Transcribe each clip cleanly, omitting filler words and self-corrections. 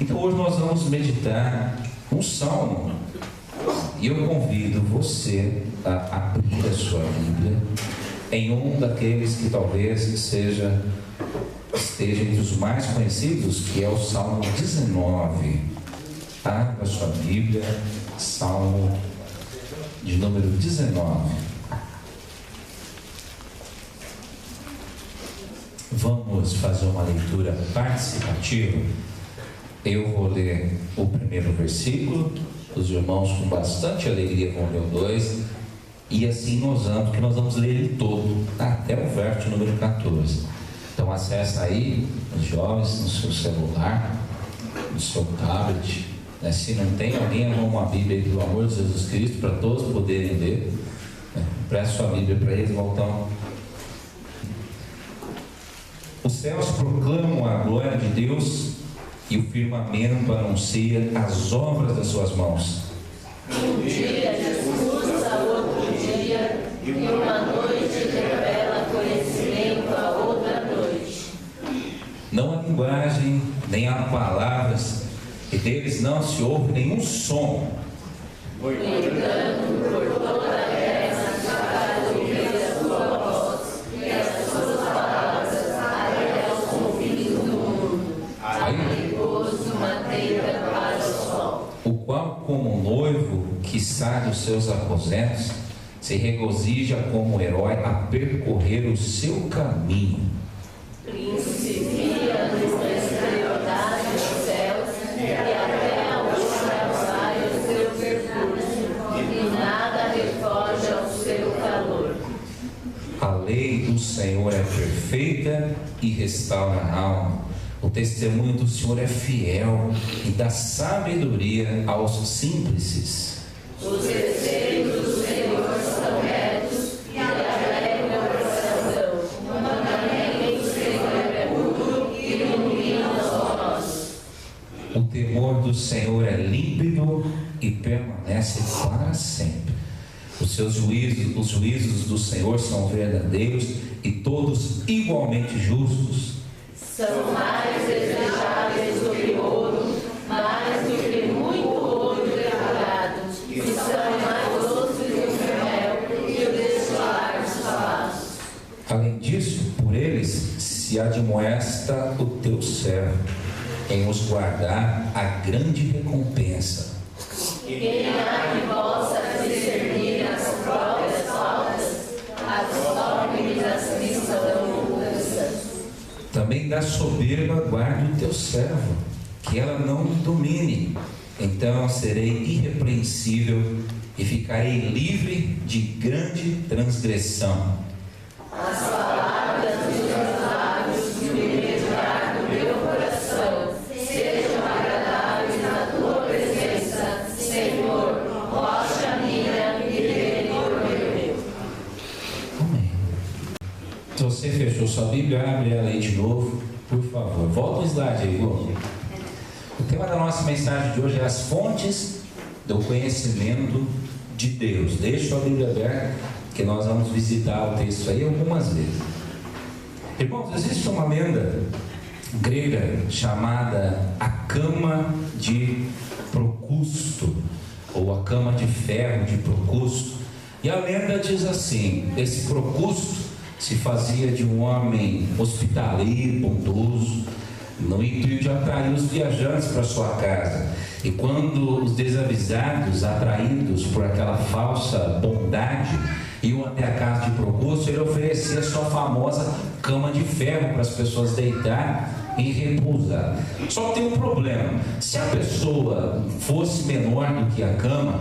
Então hoje nós vamos meditar um salmo. E eu convido você a abrir a sua Bíblia em um daqueles que talvez esteja entre os mais conhecidos, que é o Salmo 19. Abra a sua Bíblia, Salmo de número 19. Vamos fazer uma leitura participativa. Eu vou ler o primeiro versículo, os irmãos com bastante alegria vão ler o 2, e assim nós vamos ler ele todo, até o verso número 14. Então acessa aí, os jovens, no seu celular, no seu tablet, né? Se não tem, alguém arruma uma Bíblia aí, pelo amor de Jesus Cristo, para todos poderem ler, né? Preste sua Bíblia para eles, voltam. Os céus proclamam a glória de Deus, e o firmamento anuncia as obras das suas mãos. Um dia discursa outro dia, e uma noite revela conhecimento a outra noite. Não há linguagem, nem há palavras, e deles não se ouve nenhum som. No entanto, por toda a terra se faz ouvir a sua voz, e as suas palavras até aos confins do mundo. Perigoso uma tenda para o sol. O qual, como um noivo que sai dos seus aposentos, se regozija como um herói a percorrer o seu caminho. Principia na exterioridade dos céus, e até a última vai o seu percurso, e nada refoge ao seu calor. A lei do Senhor é perfeita e restaura a alma. O testemunho do Senhor é fiel e dá sabedoria aos simples. Os desejos do Senhor são retos e alegram o coração. O mandamento do Senhor é puro e ilumina os olhos. O temor do Senhor é límpido e permanece para sempre. Os juízos do Senhor são verdadeiros e todos igualmente justos. São mais desejáveis do que ouro, mais do que muito ouro depurado, e são mais doces do que o mel e o destilar dos palácios. Além disso, por eles se admoesta o teu servo, em os guardar a grande recompensa. Quem há que possa discernir as próprias faltas, as ordens das que são ocultas. Também da soberba guarda o teu servo, que ela não me domine. Então serei irrepreensível e ficarei livre de grande transgressão. As palavras dos meus lábios e o meditar do meu coração sejam agradáveis na tua presença, Senhor, rocha minha e redentor meu. Amém. Se você fechou sua Bíblia, abre ela aí de novo, por favor. Volta o slide aí, Igor. O tema da nossa mensagem de hoje é as fontes do conhecimento de Deus. Deixa a Bíblia aberta, que nós vamos visitar o texto aí algumas vezes. Irmãos, existe uma lenda grega chamada a cama de Procusto, ou a cama de ferro de Procusto. E a lenda diz assim: esse Procusto se fazia de um homem hospitaleiro, bondoso, no intuito de atrair os viajantes para sua casa. E quando os desavisados, atraídos por aquela falsa bondade, iam até a casa de Procusto, ele oferecia sua famosa cama de ferro para as pessoas deitar e repousar. Só tem um problema: se a pessoa fosse menor do que a cama,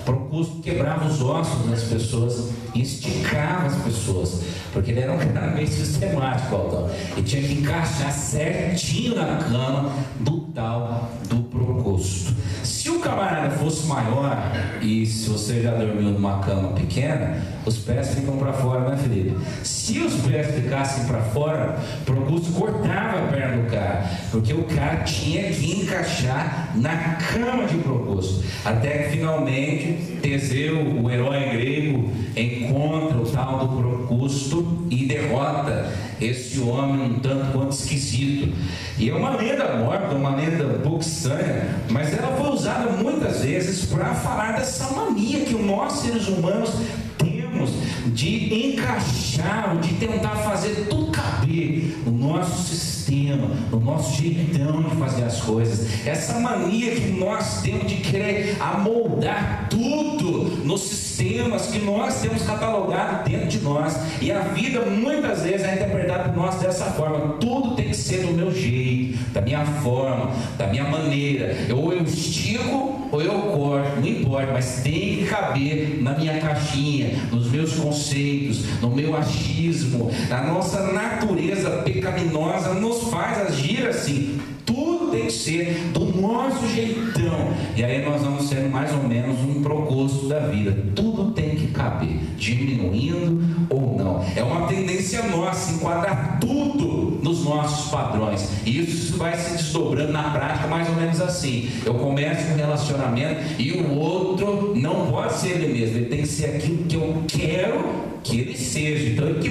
Procusto quebrava os ossos das pessoas e esticava as pessoas, porque ele era um cara meio sistemático, e tinha que encaixar certinho na cama do tal do proposto. Se o camarada fosse maior, e se você já dormiu numa cama pequena, os pés ficam para fora, né, Felipe? Se os pés ficassem para fora, o proposto cortava a perna do cara, porque o cara tinha que encaixar na cama de proposto, até que finalmente Teseu, o herói grego, encontra o tal do proposto e derrota esse homem um tanto quanto esquisito. E é uma lenda morta, uma lenda um pouco estranha, mas ela foi usada muitas vezes para falar dessa mania que nós seres humanos temos de encaixar, de tentar fazer tudo caber no nosso sistema, no nosso jeitão de fazer as coisas. Essa mania que nós temos de querer amoldar tudo nos sistemas que nós temos catalogado dentro de nós. E a vida muitas vezes é interpretada por nós dessa forma: tudo tem que ser do meu jeito, da minha forma, da minha maneira. Ou eu estico ou eu corto, não importa, mas tem que caber na minha caixinha, nos meus conceitos, no meu achismo. A nossa natureza pecaminosa nos faz agir assim. Tudo tem que ser do nosso jeitão. E aí nós vamos sendo mais ou menos um proposto da vida. Tudo tem que caber, diminuindo ou não. É uma tendência nossa enquadrar tudo nos nossos padrões. E isso vai se desdobrando na prática mais ou menos assim. Eu começo um relacionamento e o outro não pode ser ele mesmo. Ele tem que ser aquilo que eu quero que ele seja. Então ele que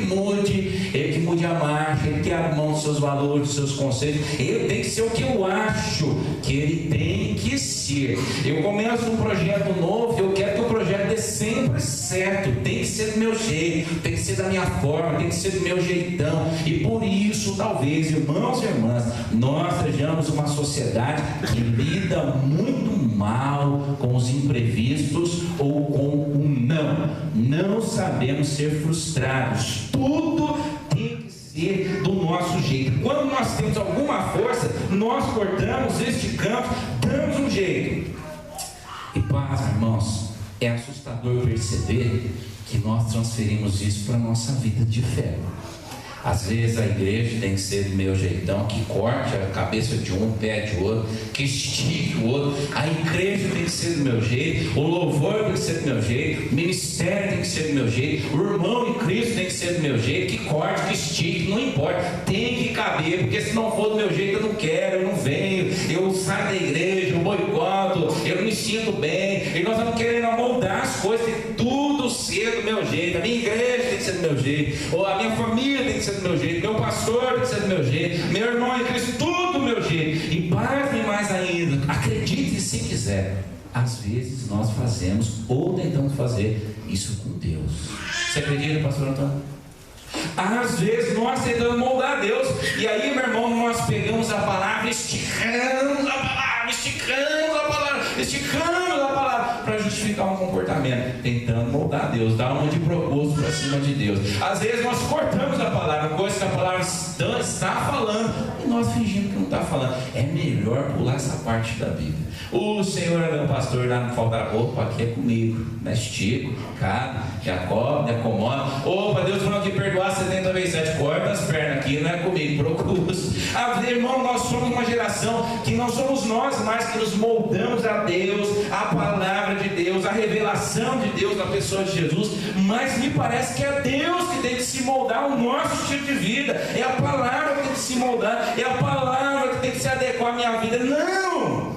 mude a marcha, ele que abra mão dos seus valores, dos seus conceitos. Ele tem que ser o que eu acho que ele tem que ser. Eu começo um projeto novo, eu quero que o projeto dê sempre certo. Tem que ser do meu jeito, tem que ser da minha forma, tem que ser do meu jeitão. E por isso, talvez, irmãos e irmãs, nós sejamos uma sociedade que lida muito mal com os imprevistos ou com o não. Não sabemos ser frustrados. Tudo tem que ser do nosso jeito. Quando nós temos alguma força, nós cortamos, esticamos, damos um jeito. E paz, irmãos, é assustador perceber que nós transferimos isso para a nossa vida de fé. Às vezes a igreja tem que ser do meu jeitão, que corte a cabeça de um, pé de outro, que estique o outro. A igreja tem que ser do meu jeito, o louvor tem que ser do meu jeito, o ministério tem que ser do meu jeito, o irmão em Cristo tem que ser do meu jeito, que corte, que estique, não importa, tem que caber, porque se não for do meu jeito eu não quero, eu não venho, eu saio da igreja, eu boicoto, eu não me sinto bem. E nós vamos querendo amoldar as coisas, tem que tudo ser do meu jeito. A minha igreja tem que ser do meu jeito, ou a minha família tem que ser do meu jeito, meu pastor tem que ser do meu jeito, meu irmão em Cristo, tudo do meu jeito. E pasme mais ainda, acredite se quiser, às vezes nós fazemos ou tentamos fazer isso com Deus. Você acredita, pastor Antônio? Às vezes nós tentamos moldar Deus, e aí, meu irmão, nós pegamos a palavra, esticamos a palavra, para justificar um comportamento, tentando moldar Deus, dar uma de propósito para cima de Deus. Às vezes nós cortamos a palavra, coisa que a palavra está falando, e nós fingimos que não está falando. É melhor pular essa parte da Bíblia. O Senhor é meu pastor, lá não falta roupa, aqui é comigo, né? Estico, cabe, Jacob, me acomoda. Opa, Deus falou que perdoar 70 vezes 7, corta as pernas aqui, não é comigo, procura. Irmão, nós somos uma geração que não somos nós mais que nos moldamos a Deus, a palavra de Deus, a revelação de Deus na pessoa de Jesus, mas me parece que é Deus que tem que se moldar o nosso estilo de vida, é a palavra que tem que se moldar, é a palavra que tem que se adequar à minha vida. Não!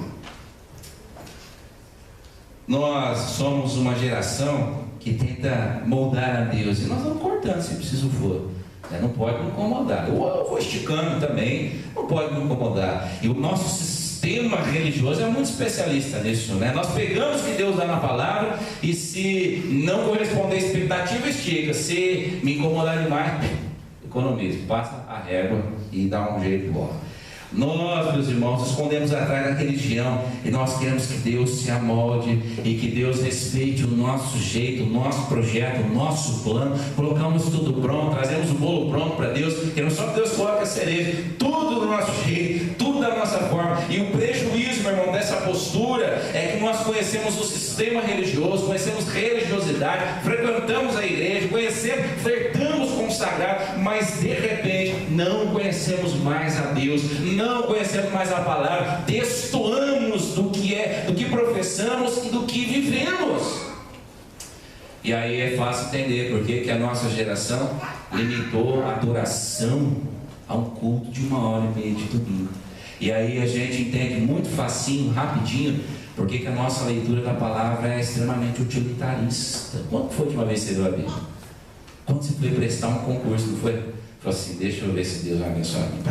Nós somos uma geração que tenta moldar a Deus, e nós vamos cortando se preciso for. Não pode me incomodar. Eu vou esticando também, não pode me incomodar. E o nosso sistema religioso é muito especialista nisso, né? Nós pegamos o que Deus dá na palavra, e se não corresponder à expectativa, estica. Se me incomodar demais, economiza, passa a régua e dá um jeito igual. Nós, meus irmãos, escondemos atrás da religião, e nós queremos que Deus se amolde e que Deus respeite o nosso jeito, o nosso projeto, o nosso plano. Colocamos tudo pronto, trazemos o bolo pronto para Deus, queremos só que Deus coloque a cereja, tudo do nosso jeito, tudo da nossa forma. E o prejuízo, meu irmão, dessa postura é que nós conhecemos o sistema religioso, conhecemos religiosidade, frequentamos a igreja, conhecemos, flertamos com o sagrado, mas de repente não conhecemos mais a Deus, não conhecemos mais a palavra, destoamos do que professamos e do que vivemos. E aí é fácil entender porque que a nossa geração limitou a adoração a um culto de 1h30 de domingo. E aí a gente entende muito facinho, rapidinho, porque que a nossa leitura da palavra é extremamente utilitarista. Quando foi a última vez que você viu a Bíblia? Quando você foi prestar um concurso, não foi? Falou assim, deixa eu ver se Deus vai abençoar mim.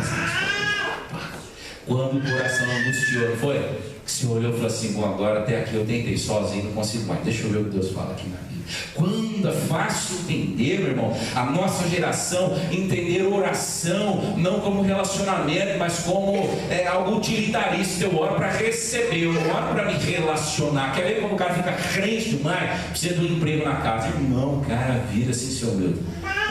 Quando o coração angustiou, não foi? Que você olhou e falou assim, bom, agora até aqui eu tentei sozinho, não consigo mais. Deixa eu ver o que Deus fala aqui na Bíblia. Quando é fácil entender, meu irmão, a nossa geração entender oração não como relacionamento, mas como algo utilitarista. Eu oro para receber, eu não oro para me relacionar. Quer ver como o cara fica crente demais? Precisa de um emprego na casa. Irmão, o cara vira assim, seu meu,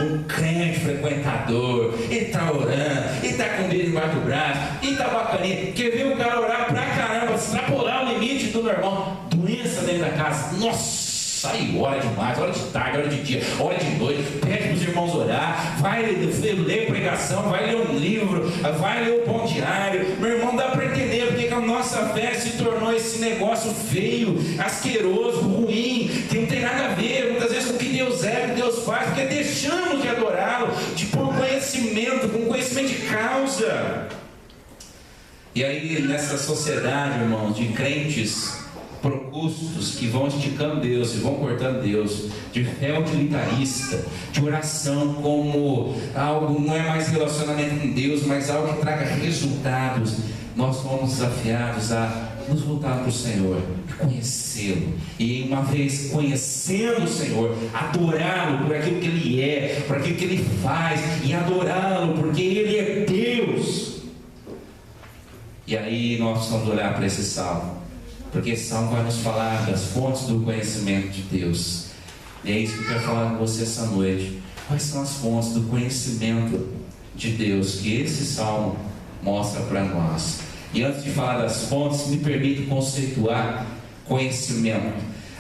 um crente frequentador, ele está orando, ele está com ele embaixo do braço, ele está bacaninha. Quer ver o cara orar pra caramba, extrapolar o limite do normal? Doença dentro da casa, nossa! Aí, hora demais, hora de tarde, hora de dia, hora de noite, pede para os irmãos orar, vai ler pregação, vai ler um livro, vai ler o pão diário. Meu irmão, dá para entender porque que a nossa fé se tornou esse negócio feio, asqueroso, ruim, que não tem nada a ver muitas vezes com o que Deus é, o que Deus faz, porque deixamos de adorá-lo por conhecimento, com conhecimento de causa. E aí, nessa sociedade, irmão, de crentes procustos que vão esticando Deus e vão cortando Deus, de fé utilitarista, de oração como algo, não é mais relacionamento com Deus, mas algo que traga resultados, nós somos desafiados a nos voltar para o Senhor, conhecê-lo, e uma vez conhecendo o Senhor, adorá-lo por aquilo que Ele é, por aquilo que Ele faz, e adorá-lo porque Ele é Deus. E aí nós precisamos olhar para esse salmo, porque esse salmo vai nos falar das fontes do conhecimento de Deus. E é isso que eu quero falar com você essa noite. Quais são as fontes do conhecimento de Deus que esse salmo mostra para nós? E antes de falar das fontes, me permite conceituar conhecimento.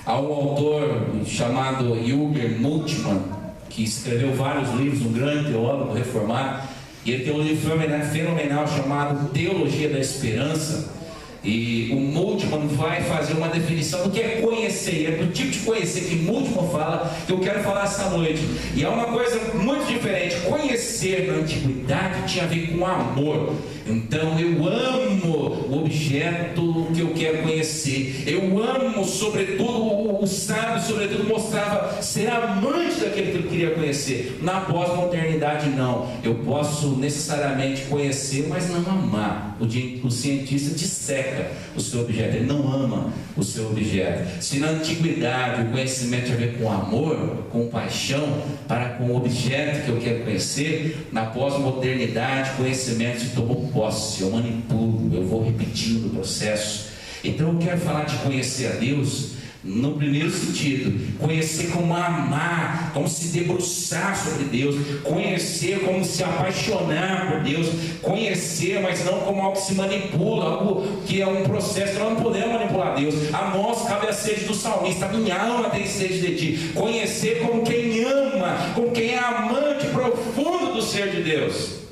Há um autor chamado Jürgen Moltmann, que escreveu vários livros, um grande teólogo reformado, e ele tem um livro fenomenal chamado Teologia da Esperança. E o Moltmann vai fazer uma definição do que é conhecer, é do tipo de conhecer que Moltmann fala, que eu quero falar essa noite. E é uma coisa muito diferente. Conhecer na antiguidade tinha a ver com amor. Então eu amo o objeto que eu quero conhecer. Eu amo, sobretudo, o sábio, sobretudo, mostrava ser amante daquele que eu queria conhecer. Na pós-modernidade, não. Eu posso necessariamente conhecer, mas não amar. O cientista disseca o seu objeto, ele não ama o seu objeto. Se na antiguidade o conhecimento tinha a ver com amor, com paixão para com o objeto que eu quero conhecer, na pós-modernidade conhecimento se tomou posse, eu manipulo, eu vou repetindo o processo. Então eu quero falar de conhecer a Deus no primeiro sentido, conhecer como amar, como se debruçar sobre Deus, conhecer como se apaixonar por Deus, conhecer, mas não como algo que se manipula, algo que é um processo que nós não podemos manipular Deus. A nós cabe a sede do salmista, a minha alma tem sede de ti. Conhecer como quem ama, como quem é amante profundo do ser de Deus.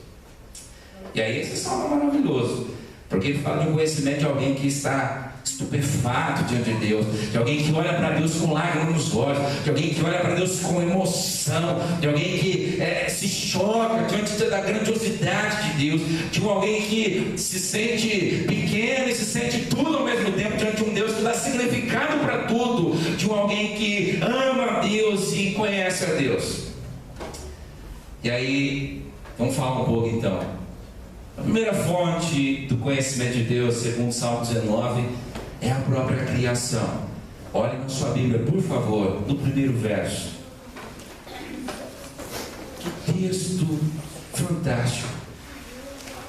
E aí esse salmo é maravilhoso, porque ele fala de um conhecimento de alguém que está estupefato diante de Deus, de alguém que olha para Deus com lágrimas nos olhos, de alguém que olha para Deus com emoção, de alguém que se choca diante da grandiosidade de Deus, de alguém que se sente pequeno e se sente tudo ao mesmo tempo diante de um Deus que dá significado para tudo, de alguém que ama a Deus e conhece a Deus. E aí, vamos falar um pouco então. A primeira fonte do conhecimento de Deus, segundo o Salmo 19, é a própria criação. Olhe na sua Bíblia, por favor, no primeiro verso. Que texto fantástico!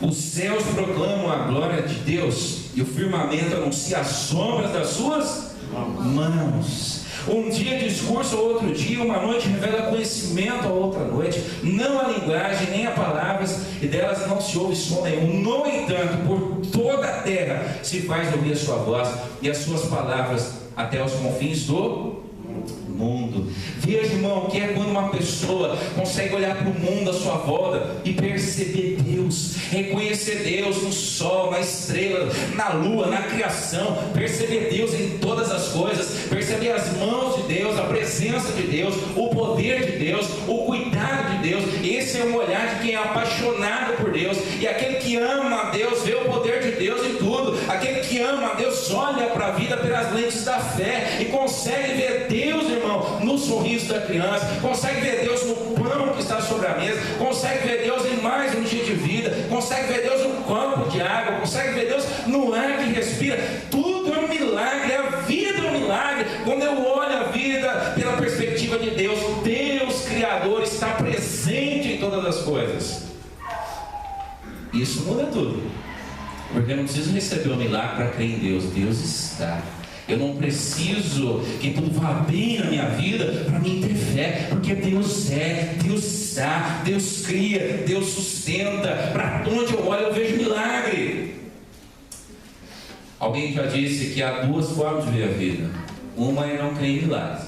Os céus proclamam a glória de Deus, e o firmamento anuncia as sombras das suas mãos. Um dia discurso ao outro dia, uma noite revela conhecimento a outra noite. Não há linguagem, nem há palavras, e delas não se ouve som nenhum. No entanto, por toda a terra se faz ouvir a sua voz, e as suas palavras até os confins do mundo. Veja, irmão, que é quando uma pessoa consegue olhar para o mundo à sua volta e perceber Deus, reconhecer Deus no sol, na estrela, na lua, na criação, perceber Deus em todas as coisas, perceber as mãos de Deus, a presença de Deus, o poder de Deus, o cuidado de Deus. Esse é um olhar de quem é apaixonado por Deus, e aquele que ama a Deus vê o poder de Deus em tudo. Aquele que ama a Deus olha para a vida pelas lentes da fé e consegue ver Deus, irmão, no sorriso da criança, consegue ver Deus no pão que está sobre a mesa, consegue ver Deus em mais um dia de vida, consegue ver Deus no copo de água, consegue ver Deus no ar que respira. Tudo é um milagre, a vida é um milagre. Quando eu olho a vida pela perspectiva de Deus, Deus Criador está presente em todas as coisas. Isso muda tudo, porque eu não preciso receber o milagre para crer em Deus. Deus está. Eu não preciso que tudo vá bem na minha vida para mim ter fé, porque Deus é, Deus está, Deus cria, Deus sustenta. Para onde eu olho eu vejo milagre. Alguém já disse que há duas formas de ver a vida. Uma é não crer em milagres,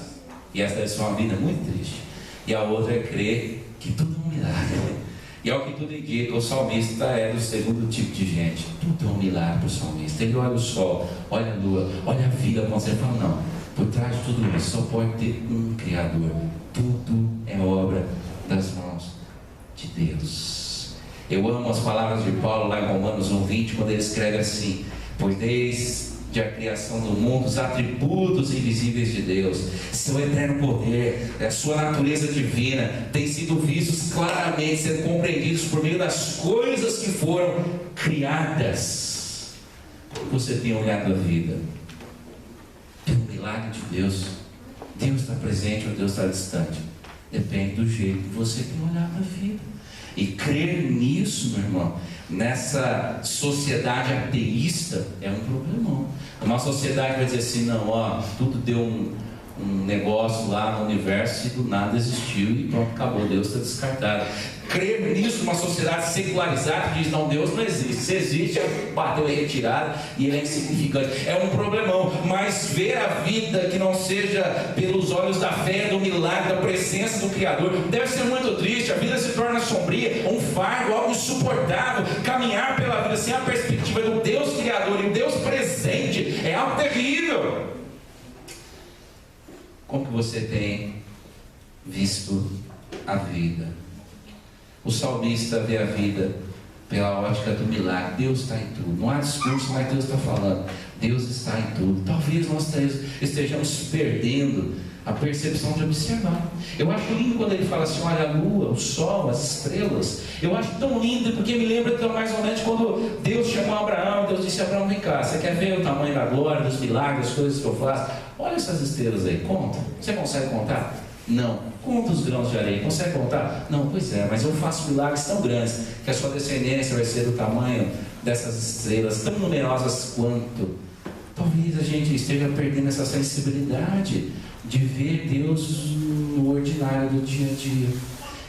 e essa deve ser uma vida muito triste. E a outra é crer que tudo é um milagre. E ao que tudo indica, o salmista é do segundo tipo de gente. Tudo é um milagre para o salmista. Ele olha o sol, olha a lua, olha a vida acontecer e fala: não, por trás de tudo isso só pode ter um Criador. Tudo é obra das mãos de Deus. Eu amo as palavras de Paulo lá em Romanos 1:20, quando ele escreve assim: pois desde a criação do mundo, os atributos invisíveis de Deus, seu eterno poder, a sua natureza divina, têm sido vistos claramente, sendo compreendidos por meio das coisas que foram criadas. Como você tem olhado a vida? Pelo milagre de Deus. Deus está presente ou Deus está distante? Depende do jeito que você tem olhado a vida. E crer nisso, meu irmão, nessa sociedade ateísta, é um problemão. Uma sociedade vai dizer assim: não, ó, tudo deu um negócio lá no universo e do nada existiu e pronto, acabou, Deus está descartado. Crer nisso, uma sociedade secularizada que diz: não, Deus não existe. Se existe, bateu em retirada e ele é insignificante. É um problemão. Mas ver a vida que não seja pelos olhos da fé, do milagre, da presença do Criador, deve ser muito triste. A vida se torna sombria, um fardo, algo insuportável. Caminhar pela vida sem a perspectiva do Deus Criador e o Deus presente é algo terrível. Como que você tem visto a vida? O salmista vê a vida pela ótica do milagre. Deus está em tudo. Não há discurso, mas Deus está falando. Deus está em tudo. Talvez nós estejamos perdendo a percepção de observar. Eu acho lindo quando ele fala assim: olha a lua, o sol, as estrelas. Eu acho tão lindo, porque me lembra tão mais ou menos quando Deus chamou Abraão. Deus disse a Abraão: vem cá, você quer ver o tamanho da glória, dos milagres, das coisas que eu faço? Olha essas estrelas aí, conta. Você consegue contar? Não. Conta os grãos de areia, consegue contar? Não. Pois é, mas eu faço milagres tão grandes que a sua descendência vai ser do tamanho dessas estrelas, tão numerosas quanto. Talvez a gente esteja perdendo essa sensibilidade de ver Deus no ordinário do dia a dia,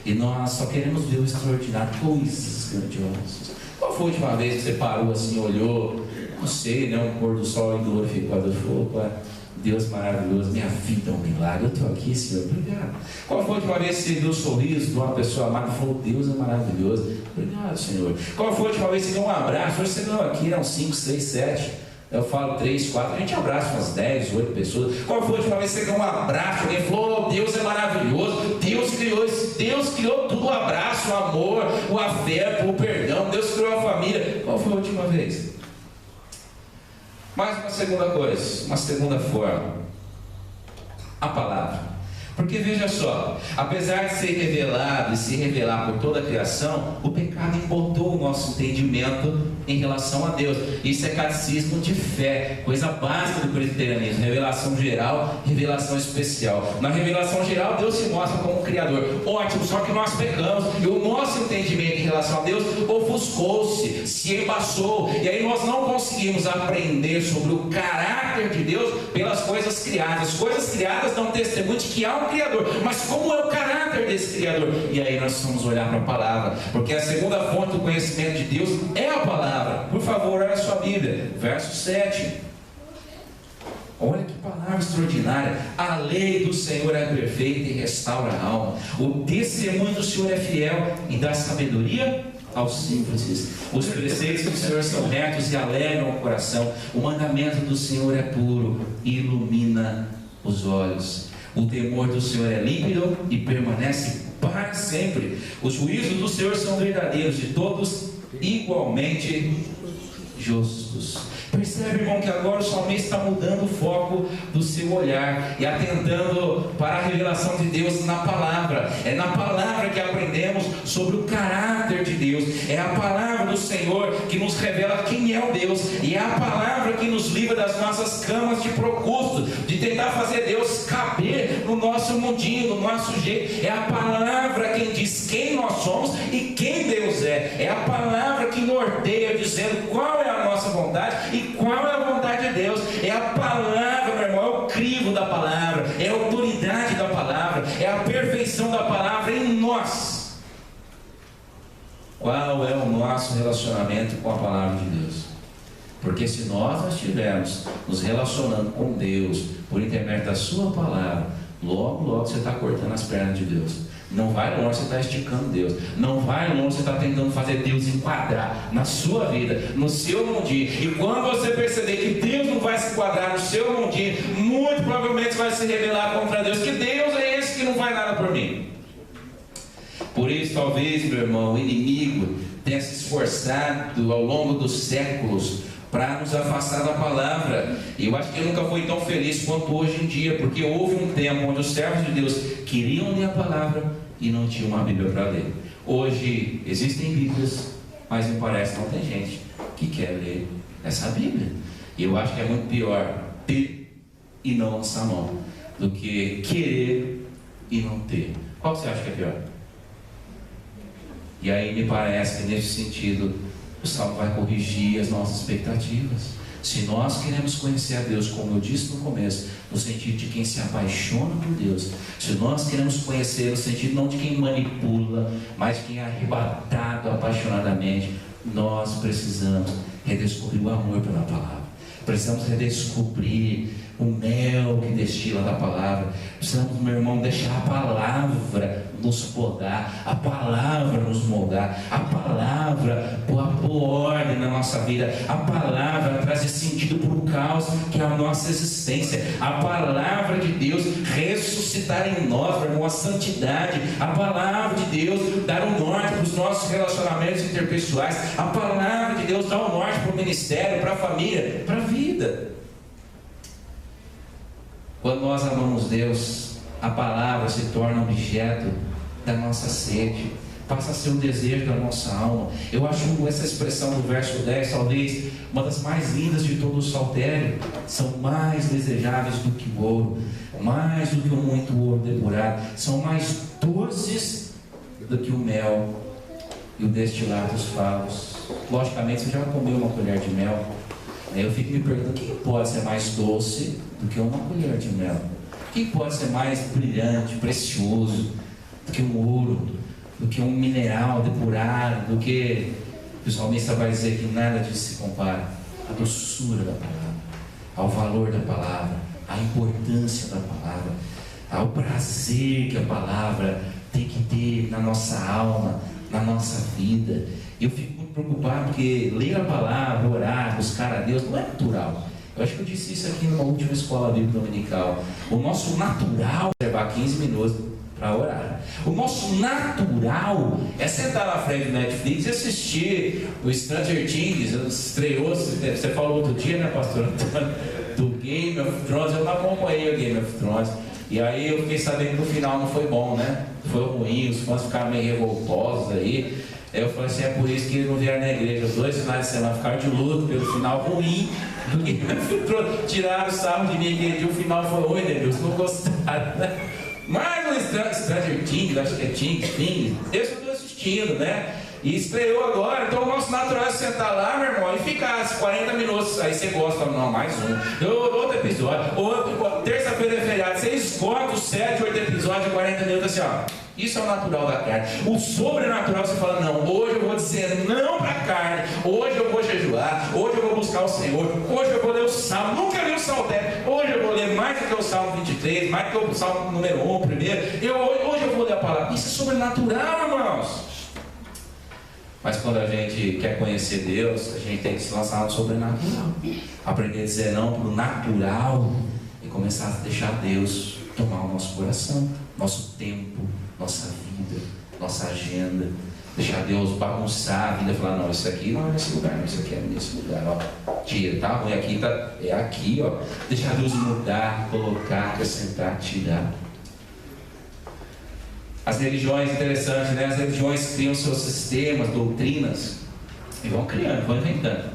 e nós só queremos ver o extraordinário, coisas grandiosas. Qual foi a última vez que você parou assim, olhou, não sei, né, um pôr do sol e glorificou a Deus? Falou: Deus maravilhoso, minha vida é um milagre, eu estou aqui, Senhor, obrigado. Qual foi a última vez que você viu o sorriso de uma pessoa amada e falou: Deus é maravilhoso, obrigado, Senhor. Qual foi a última vez que você deu um abraço? Hoje você deu aqui, né, uns 5, 6, 7, eu falo 3, 4, a gente abraça umas 10, 8 pessoas. Qual foi a última vez que você deu um abraço? Alguém falou: Deus é maravilhoso, Deus criou tudo, o abraço, o amor, o afeto, o perdão, Deus criou a família. Qual foi a última vez? Mais uma segunda coisa, uma segunda forma: a palavra. Porque veja só, apesar de ser revelado e se revelar por toda a criação, o pecado embotou o nosso entendimento em relação a Deus. Isso é catecismo de fé, coisa básica do presbiterianismo: revelação geral, revelação especial. Na revelação geral, Deus se mostra como Criador. Ótimo, só que nós pecamos e o nosso entendimento em relação a Deus ofuscou-se, se embaçou, e aí nós não conseguimos aprender sobre o caráter de Deus pelas coisas criadas. As coisas criadas dão testemunho de que há um Criador, mas como é o caráter desse Criador? E aí nós vamos olhar para a palavra, porque a segunda fonte do conhecimento de Deus é a palavra. Por favor, olha a sua Bíblia, verso 7. Olha que palavra extraordinária. A lei do Senhor é perfeita e restaura a alma. O testemunho do Senhor é fiel e dá sabedoria aos simples. Os preceitos do Senhor são retos e alegram o coração. O mandamento do Senhor é puro e ilumina os olhos. O temor do Senhor é límpido e permanece para sempre. Os juízos do Senhor são verdadeiros, de todos igualmente justos. Percebe, irmão, que agora o salmista está mudando o foco do seu olhar e atentando para a revelação de Deus na palavra. É na palavra que aprendemos sobre o caráter de Deus. É a palavra do Senhor que nos revela quem é o Deus, e é a palavra que nos livra das nossas camas de procusto, de tentar fazer Deus caber no nosso mundinho, no nosso jeito. É a palavra quem diz quem nós somos e quem Deus é. É a palavra que norteia, dizendo qual é a nossa vontade e qual é a vontade de Deus. É a palavra, meu irmão, é o crivo da palavra, é a autoridade da palavra, é a perfeição da palavra em nós. Qual é o nosso relacionamento com a palavra de Deus? Porque se nós estivermos nos relacionando com Deus por intermédio da sua palavra, logo você está cortando as pernas de Deus. Não vai longe, você está esticando Deus. Não vai longe, você está tentando fazer Deus enquadrar na sua vida, no seu mundinho. E quando você perceber que Deus não vai se enquadrar no seu mundinho, muito provavelmente você vai se rebelar contra Deus. Que Deus é esse que não faz nada por mim? Por isso, talvez, meu irmão, o inimigo tenha se esforçado ao longo dos séculos para nos afastar da palavra. E eu acho que ele nunca foi tão feliz quanto hoje em dia, porque houve um tempo onde os servos de Deus queriam ler a palavra e não tinham uma Bíblia para ler. Hoje existem Bíblias, mas me parece que não tem gente que quer ler essa Bíblia. E eu acho que é muito pior ter e não lançar mão do que querer e não ter. Qual você acha que é pior? E aí me parece que nesse sentido o Salmo vai corrigir as nossas expectativas. Se nós queremos conhecer a Deus, como eu disse no começo, no sentido de quem se apaixona por Deus, se nós queremos conhecer no sentido não de quem manipula, mas de quem é arrebatado apaixonadamente, nós precisamos redescobrir o amor pela palavra. Precisamos redescobrir o mel que destila da palavra. Precisamos, meu irmão, deixar a palavra nos podar, a palavra nos moldar, a palavra pôr ordem na nossa vida, a palavra trazer sentido para o caos que é a nossa existência, a palavra de Deus ressuscitar em nós, meu irmão, a santidade, a palavra de Deus dar o norte para os nossos relacionamentos interpessoais, a palavra de Deus dar o norte para o ministério, para a família, para a vida. Quando nós amamos Deus, a palavra se torna objeto da nossa sede, passa a ser um desejo da nossa alma. Eu acho essa expressão do verso 10 talvez uma das mais lindas de todo o saltério. São mais desejáveis do que o ouro, mais do que o muito ouro depurado, são mais doces do que o mel e o destilar dos favos. Logicamente você já comeu uma colher de mel. Eu fico me perguntando, o que pode ser mais doce do que uma colher de mel? O que pode ser mais brilhante, precioso do que um ouro, do que um mineral depurado, do que o salmista vai dizer que nada disso se compara à doçura da palavra, ao valor da palavra, à importância da palavra, ao prazer que a palavra tem que ter na nossa alma, na nossa vida. Eu fico muito preocupado porque ler a palavra, orar, buscar a Deus não é natural. Eu acho que eu disse isso aqui numa última escola bíblica dominical. O nosso natural é levar 15 minutos para orar. O nosso natural é sentar na frente do Netflix e assistir o Stranger Things. Estreou, você falou outro dia, né, pastor Antônio, do Game of Thrones. Eu não acompanhei o Game of Thrones. E aí eu fiquei sabendo que o final não foi bom, né? Foi ruim, os fãs ficaram meio revoltosos aí. Aí eu falei assim, é por isso que eles não vieram na igreja. Os 2 finais de semana ficaram de luto pelo final ruim do Game of Thrones. Tiraram o sarro de mim, que o final foi ruim, né, Deus? Não gostaram, né? Mas o Stranger Things, acho que é Things, esse eu estou assistindo, né? E estreou agora, então o nosso natural é sentar lá, meu irmão, e ficar 40 minutos. Aí você gosta, não, mais um. Outro episódio, terça-feira é feriado, você esgota os 7, 8 episódios, 40 minutos assim, ó. Isso é o natural da carne. O sobrenatural você fala, não, hoje eu vou dizer não para a carne, hoje eu vou jejuar, hoje eu vou buscar o Senhor, hoje eu vou ler o Salmo, nunca li o Salmo, hoje eu vou ler mais Salmo 23, mais do que o Salmo número 1, primeiro. Hoje eu vou ler a palavra. Isso é sobrenatural, irmãos. Mas quando a gente quer conhecer Deus, a gente tem que se lançar no sobrenatural. Aprender a dizer não para o natural e começar a deixar Deus tomar o nosso coração, nosso tempo, nossa vida, nossa agenda. Deixar Deus bagunçar a vida e falar, não, isso aqui não é nesse lugar, não, isso aqui é nesse lugar, ó. Tira, tá ruim aqui, tá, é aqui, ó. Deixar Deus mudar, colocar, acrescentar, tirar. As religiões, interessante, né? As religiões criam seus sistemas, doutrinas, e vão criando, vão inventando.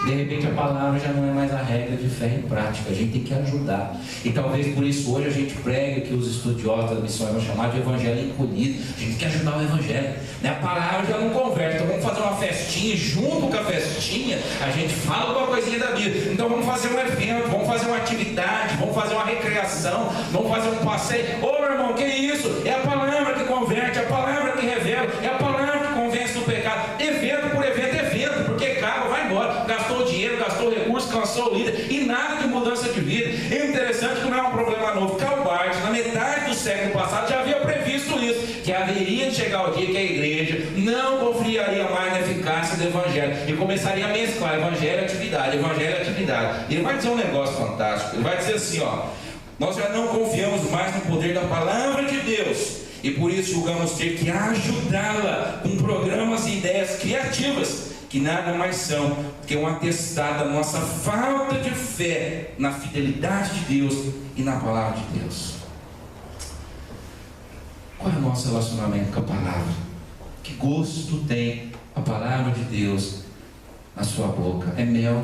De repente a palavra já não é mais a regra de fé e prática, a gente tem que ajudar. E talvez por isso hoje a gente prega que os estudiosos das missões vão chamar de evangelho encolhido. A gente tem que ajudar o evangelho, né? A palavra já não converte, então vamos fazer uma festinha, junto com a festinha a gente fala alguma coisinha da Bíblia. Então vamos fazer um evento, vamos fazer uma atividade, vamos fazer uma recreação, vamos fazer um passeio. Ô meu irmão, que isso? É a palavra que converte, é a palavra que revela, é a palavra que convence do pecado. Evento por evento, porque acaba, vai embora. Gastou dinheiro, gastou recurso, cansou o líder e nada de mudança de vida. É interessante que não é um problema novo. Karl Barth, na metade do século passado, já havia previsto isso, que haveria de chegar o dia que a igreja não confiaria mais na eficácia do evangelho e começaria a mesclar evangelho e atividade, evangelho e atividade. E ele vai dizer um negócio fantástico. Ele vai dizer assim, ó: nós já não confiamos mais no poder da palavra de Deus e por isso julgamos ter que ajudá-la com programas e ideias criativas que nada mais são que um atestado da nossa falta de fé na fidelidade de Deus e na palavra de Deus. Qual é o nosso relacionamento com a palavra? Que gosto tem a palavra de Deus na sua boca? É mel.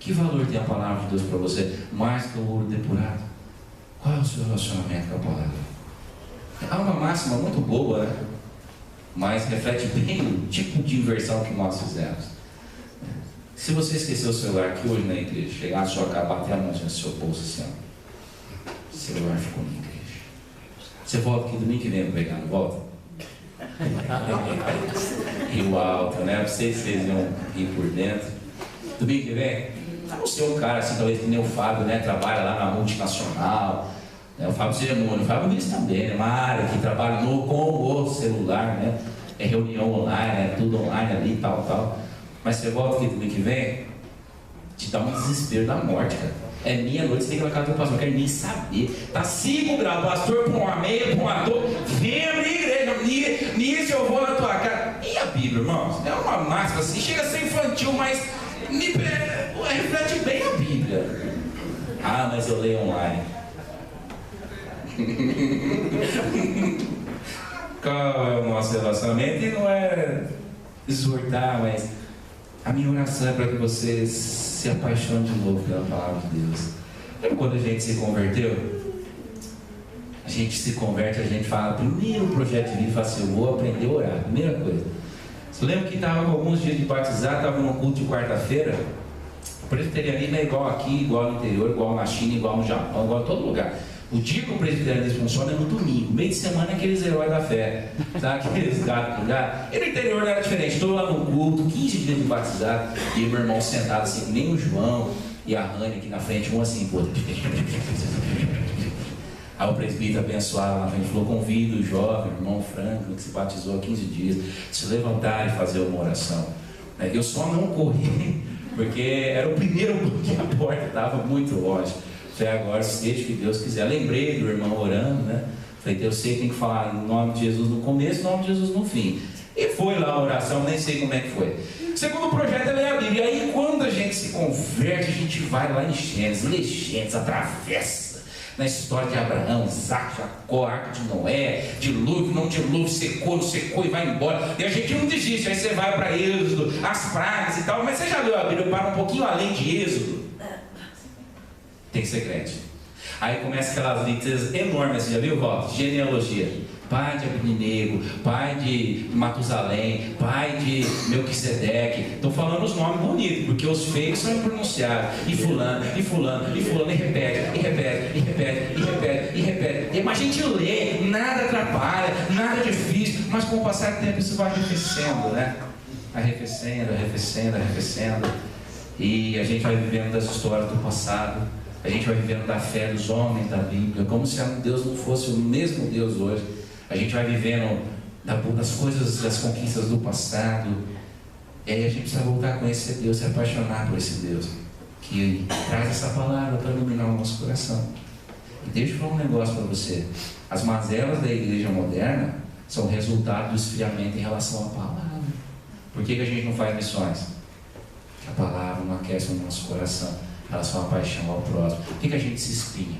Que valor tem a palavra de Deus para você? Mais que o ouro depurado. Qual é o seu relacionamento com a palavra? Há uma máxima muito boa, né? Mas reflete bem o tipo de inversão que nós fizemos. Se você esqueceu o celular aqui hoje na igreja, chegar na sua casa, bater a mão no seu bolso assim, ó, o celular ficou na igreja. Você volta aqui domingo que vem para pegar, não volta? Rio alto, né? Para vocês iam rir por dentro. Domingo que vem? Não ser um cara assim, talvez que nem o Fábio, né? Trabalha lá na multinacional. O Fábio Cerimônio, o Fábio Luiz também, né? Uma área que trabalha com o celular, né? É reunião online, é tudo online ali, tal. Mas você volta aqui domingo que vem, te dá um desespero da morte, cara. É meia-noite, você tem que ir na casa do pastor, não quero nem saber. Tá 5 graus, pastor põe uma meia, põe uma touca, vem abrir igreja, nisso eu vou na tua casa. E a Bíblia, irmãos? É uma máscara assim, chega a ser infantil, mas reflete bem a Bíblia. Ah, mas eu leio online. Qual é o nosso relacionamento? E não é exortar, mas a minha oração é para que você se apaixone de novo pela palavra de Deus. Lembra quando a gente se converteu? A gente se converte, a gente fala, primeiro projeto de vida, fala assim, eu vou aprender a orar, primeira coisa. Você lembra que estava com alguns dias de batizar, estava num culto de quarta-feira? O presbiterianismo é igual aqui, igual no interior, igual na China, igual no Japão, igual em todo lugar. O dia que o presbiterianismo funciona é no domingo, meio de semana é aqueles heróis da fé, sabe? Aqueles gatos do lugar. E no interior não era diferente, estou lá no culto, 15 dias de batizado, e meu irmão sentado assim, nem o João e a Rani aqui na frente, um assim, pô. Aí o presbítero abençoado lá na frente falou, convido o jovem, o irmão Franco, que se batizou há 15 dias, se levantar e fazer uma oração. Eu só não corri, porque era o primeiro que a porta estava muito longe. Falei, agora seja que Deus quiser. Lembrei do irmão orando, né? Falei, eu sei que tem que falar em nome de Jesus no começo, em nome de Jesus no fim. E foi lá a oração, nem sei como é que foi. O segundo projeto é ler a Bíblia. E aí quando a gente se converte, a gente vai lá em Gênesis, lê Gênesis, atravessa na história de Abraão, Isaac, Jacó, Arca de Noé, dilúvio, não dilúvio, secou, não secou e vai embora. E a gente não desiste, aí você vai para Êxodo, as pragas e tal. Mas você já leu a Bíblia para um pouquinho além de Êxodo? Tem que ser crente. Aí começa aquelas listas enormes, você já viu, Walter? Genealogia. Pai de Abinego, pai de Matusalém, pai de Melquisedeque. Estou falando os nomes bonitos, porque os feios são impronunciáveis. E fulano, e fulano, e fulano, e repete, e repete, e repete, e repete, e repete. Mas a gente lê, nada atrapalha, nada difícil, mas com o passar do tempo isso vai arrefecendo, né? Arrefecendo. E a gente vai vivendo das histórias do passado. A gente vai vivendo da fé dos homens da Bíblia, como se Deus não fosse o mesmo Deus hoje. A gente vai vivendo das coisas, das conquistas do passado. E aí a gente precisa voltar a conhecer Deus, se apaixonar por esse Deus que traz essa palavra para iluminar o nosso coração. E deixa eu falar um negócio para você. As mazelas da igreja moderna são resultado do esfriamento em relação à palavra. Por que a gente não faz missões? Porque a palavra não aquece o nosso coração em relação à paixão ao próximo. Por que a gente se esfria?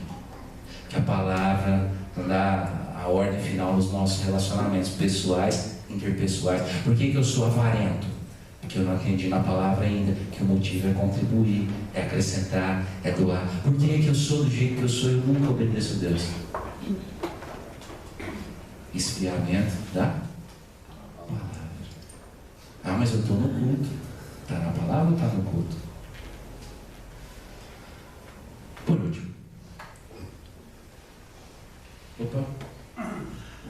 Porque a palavra não dá a ordem final nos nossos relacionamentos pessoais, interpessoais. Por que eu sou avarento? Porque eu não aprendi na palavra ainda que o motivo é contribuir, é acrescentar, é doar. Por que eu sou do jeito que eu sou e eu nunca obedeço a Deus? Esfriamento da palavra. Ah, mas eu estou no culto. Está na palavra ou está no culto? Por último. Opa.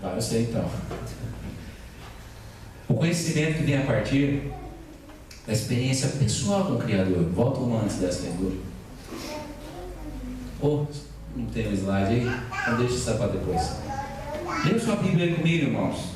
Vai você então. O conhecimento que vem a partir da experiência pessoal com o Criador. Volta um antes dessa leitura. Não tem um slide aí? Então deixa isso para depois. Leia sua Bíblia aí comigo, irmãos.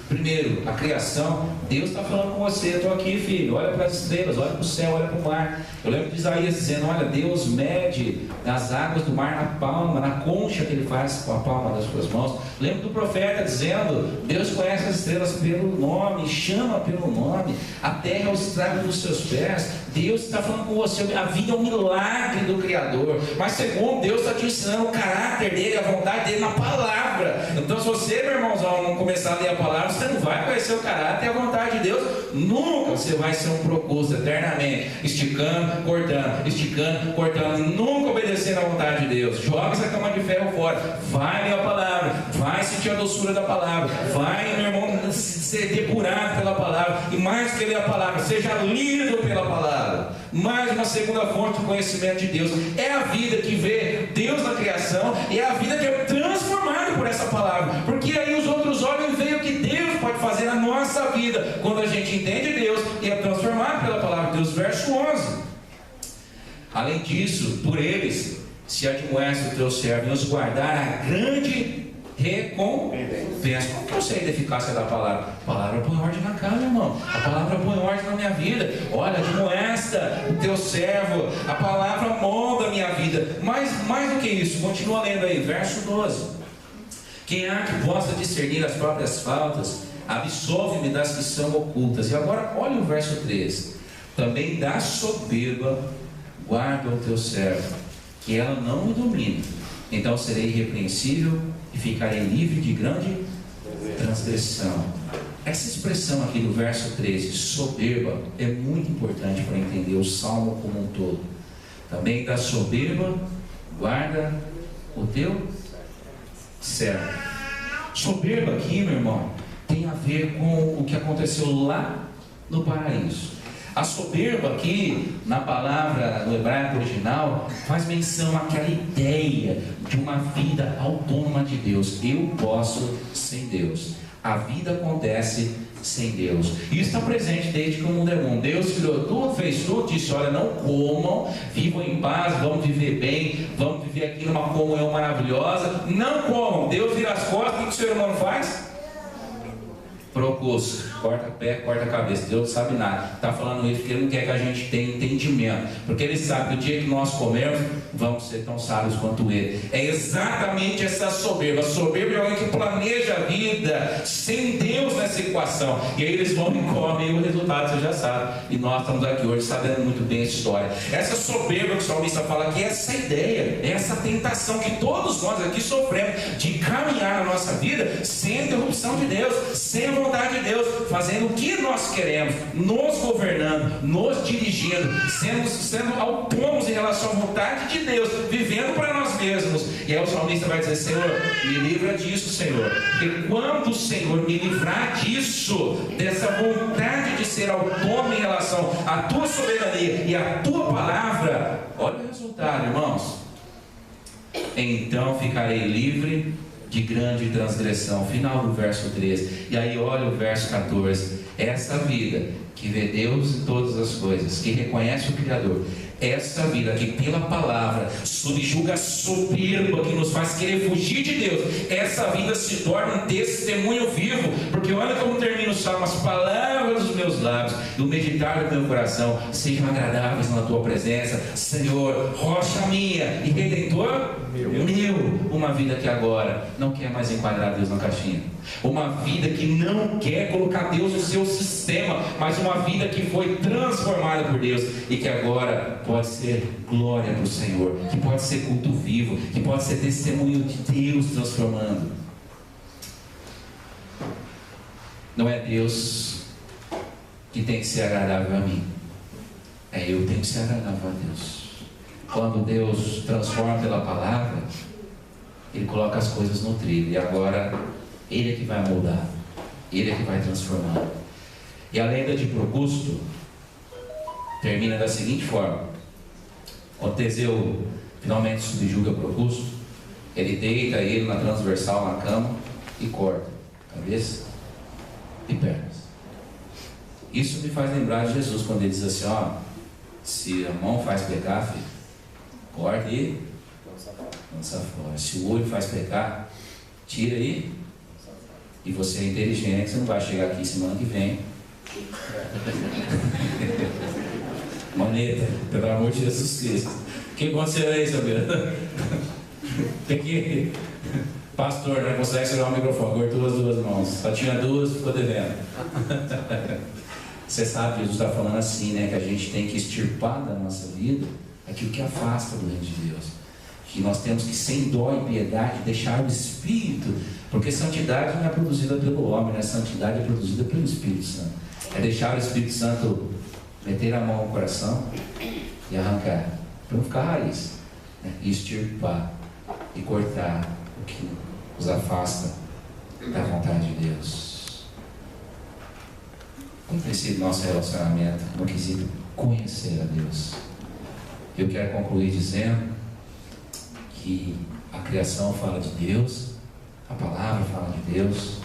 Primeiro, a criação. Deus está falando com você. Eu estou aqui, filho. Olha para as estrelas, olha para o céu, olha para o mar. Eu lembro de Isaías dizendo: olha, Deus mede as águas do mar na palma, na concha que ele faz com a palma das suas mãos. Lembro do profeta dizendo: Deus conhece as estrelas pelo nome, chama pelo nome. A terra é o estrago dos seus pés. Deus está falando com você. A vida é um milagre do Criador. Mas segundo, Deus está te ensinando o caráter dele, a vontade dele na palavra. Então, se você, meu irmãozão, não começar a ler a palavra, você não vai conhecer o caráter e a vontade de Deus. Nunca você vai ser um procusto eternamente, esticando, cortando, nunca obedecendo à vontade de Deus. Joga essa cama de ferro fora. Vai ler a palavra, vai sentir a doçura da palavra, vai, meu irmão, ser depurado pela palavra. E mais que ler a palavra, seja lido pela palavra. Mais uma segunda fonte do conhecimento de Deus. É a vida que vê Deus na criação, e é a vida que é transformada por essa palavra. Porque aí os outros olham e veem o que Deus pode fazer na nossa vida quando a gente entende Deus e é transformado pela palavra de Deus. Verso 11. Além disso, por eles se admoeste o teu servo em os guardar a grande recompensa. Como que eu sei da eficácia da palavra? A palavra põe ordem na casa, irmão. A palavra põe ordem na minha vida. Olha, admoesta o teu servo. A palavra molda a minha vida. Mas mais do que isso, continua lendo aí, verso 12. Quem há que possa discernir as próprias faltas, absolve-me das que são ocultas. E agora, olha o verso 13. Também da soberba guarda o teu servo, que ela não me domine. Então serei irrepreensível e ficarei livre de grande transgressão. Essa expressão aqui do verso 13, soberba, é muito importante para entender o salmo como um todo. Também da soberba guarda o teu servo. Soberba aqui, meu irmão, tem a ver com o que aconteceu lá no paraíso. A soberba aqui, na palavra no hebraico original, faz menção àquela ideia de uma vida autônoma de Deus. Eu posso sem Deus. A vida acontece sem Deus. Isso está presente desde que o mundo é mundo. Deus criou tudo, fez tudo, disse: olha, não comam, vivam em paz, vamos viver bem, vamos viver aqui numa comunhão maravilhosa. Não comam. Deus vira as costas, o que o ser humano faz? Procusto, corta pé, corta cabeça. Deus não sabe nada. Está falando isso porque Ele não quer que a gente tenha entendimento, porque Ele sabe que o dia que nós comermos, vamos ser tão sábios quanto Ele. É exatamente essa soberba. A soberba é alguém que planeja a vida sem Deus nessa equação. E aí eles vão e comem, e o resultado você já sabe. E nós estamos aqui hoje sabendo muito bem a história. Essa soberba que o salmista fala aqui, é essa ideia, é essa tentação que todos nós aqui sofremos de caminhar na nossa vida sem interrupção de Deus, sem a vontade de Deus, fazendo o que nós queremos, nos governando, nos dirigindo, sendo autônomos em relação à vontade de Deus, vivendo para nós mesmos. E aí o salmista vai dizer: Senhor, me livra disso, Senhor, porque quando o Senhor me livrar disso, dessa vontade de ser autônomo em relação à tua soberania e à tua palavra, olha o resultado, irmãos. Então ficarei livre de grande transgressão. Final do verso 13. E aí olha o verso 14. Essa vida que vê Deus em todas as coisas, que reconhece o Criador, essa vida que pela palavra subjuga a soberba que nos faz querer fugir de Deus, essa vida se torna um testemunho vivo, porque olha como termina o salmo: as palavras dos meus lábios e o meditar do meu coração sejam agradáveis na tua presença, Senhor, rocha minha e redentor meu. Uma vida que agora não quer mais enquadrar Deus na caixinha, uma vida que não quer colocar Deus no seu sistema, mas uma vida que foi transformada por Deus e que agora pode ser glória para o Senhor, que pode ser culto vivo, que pode ser testemunho de Deus transformando. Não é Deus que tem que ser agradável a mim, é eu que tenho que ser agradável a Deus. Quando Deus transforma pela palavra, Ele coloca as coisas no trilho, e agora Ele é que vai moldar, Ele é que vai transformar. E a lenda de Procusto termina da seguinte forma: quando Teseu finalmente subjuga Procusto, ele deita ele na transversal na cama e corta cabeça e pernas. Isso me faz lembrar de Jesus quando ele diz assim: ó, se a mão faz pecar, filho, corta e lança fora. Se o olho faz pecar, tira aí. E você é inteligente, você não vai chegar aqui semana que vem. Maneta, pelo amor de Jesus Cristo. O que aconteceu aí, Sabrina? Tem que. Pastor, não consegue segurar o microfone, cortou as duas mãos. Só tinha duas, ficou devendo. Você sabe, Jesus está falando assim, né? Que a gente tem que extirpar da nossa vida aquilo que afasta do reino de Deus. Que nós temos que, sem dó e piedade, deixar o Espírito. Porque santidade não é produzida pelo homem, né? Santidade é produzida pelo Espírito Santo. É deixar o Espírito Santo meter a mão no coração e arrancar, para não ficar raiz, né? E extirpar e cortar o que nos afasta da vontade de Deus. Como tem sido nosso relacionamento no quesito conhecer a Deus? Eu quero concluir dizendo que a criação fala de Deus, a palavra fala de Deus,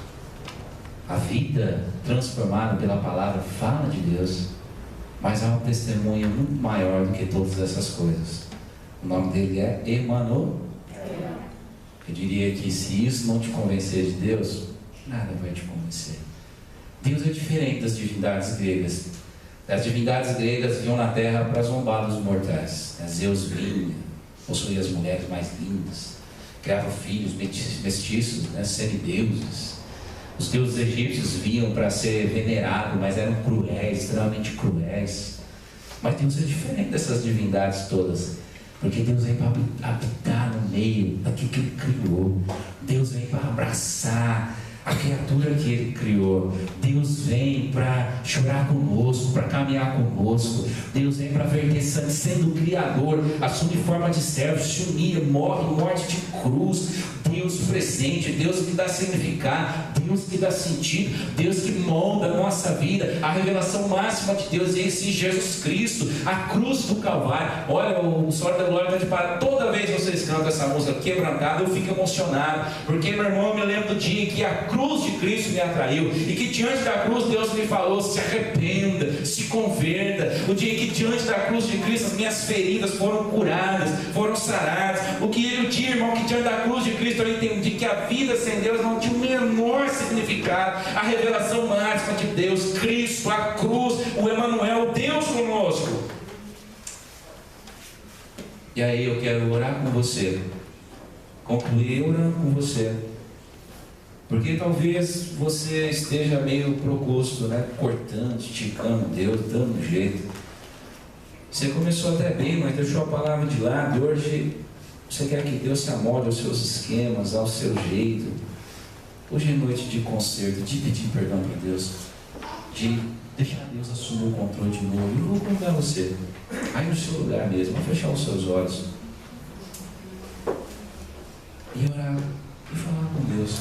a vida transformada pela palavra fala de Deus, mas há um testemunho muito maior do que todas essas coisas. O nome dele é Emmanuel. Eu diria que se isso não te convencer de Deus, nada vai te convencer. Deus é diferente das divindades gregas. As divindades gregas vinham na terra para zombar dos mortais. Zeus vinha, possuía as mulheres mais lindas, criava filhos mestiços, né, semideuses. Os deuses egípcios vinham para ser venerados, mas eram cruéis, extremamente cruéis. Mas Deus é diferente dessas divindades todas, porque Deus vem para habitar no meio daquilo que Ele criou. Deus vem para abraçar a criatura que Ele criou. Deus vem para chorar conosco, para caminhar conosco. Deus vem para verter sangue, sendo o Criador, assume forma de servo, se humilha, morre morte de cruz. Deus presente, Deus que dá significado, Deus que dá sentido, Deus que molda a nossa vida. A revelação máxima de Deus é esse Jesus Cristo, a cruz do Calvário. Olha, o Senhor da Glória está de parar. Toda vez que vocês cantam essa música quebrantada, eu fico emocionado, porque, meu irmão, eu me lembro do dia em que a cruz de Cristo me atraiu, e que diante da cruz Deus me falou: se arrependa, se converta. O dia em que diante da cruz de Cristo as minhas feridas foram curadas, foram saradas. O dia, irmão, que diante da cruz de Cristo eu entendi que a vida sem Deus não tinha o menor significado. A revelação máxima de Deus, Cristo, a cruz, o Emmanuel, Deus conosco. E aí eu quero orar com você, concluir orando com você, porque talvez você esteja meio Procusto, né? Cortando, esticando Deus, dando um jeito. Você começou até bem, mas deixou a palavra de lado, e hoje você quer que Deus se amolde aos seus esquemas, ao seu jeito. Hoje é noite de conserto, de pedir perdão para Deus, de deixar Deus assumir o controle de novo. E eu vou convidar você, aí no seu lugar mesmo, a fechar os seus olhos e orar e falar com Deus.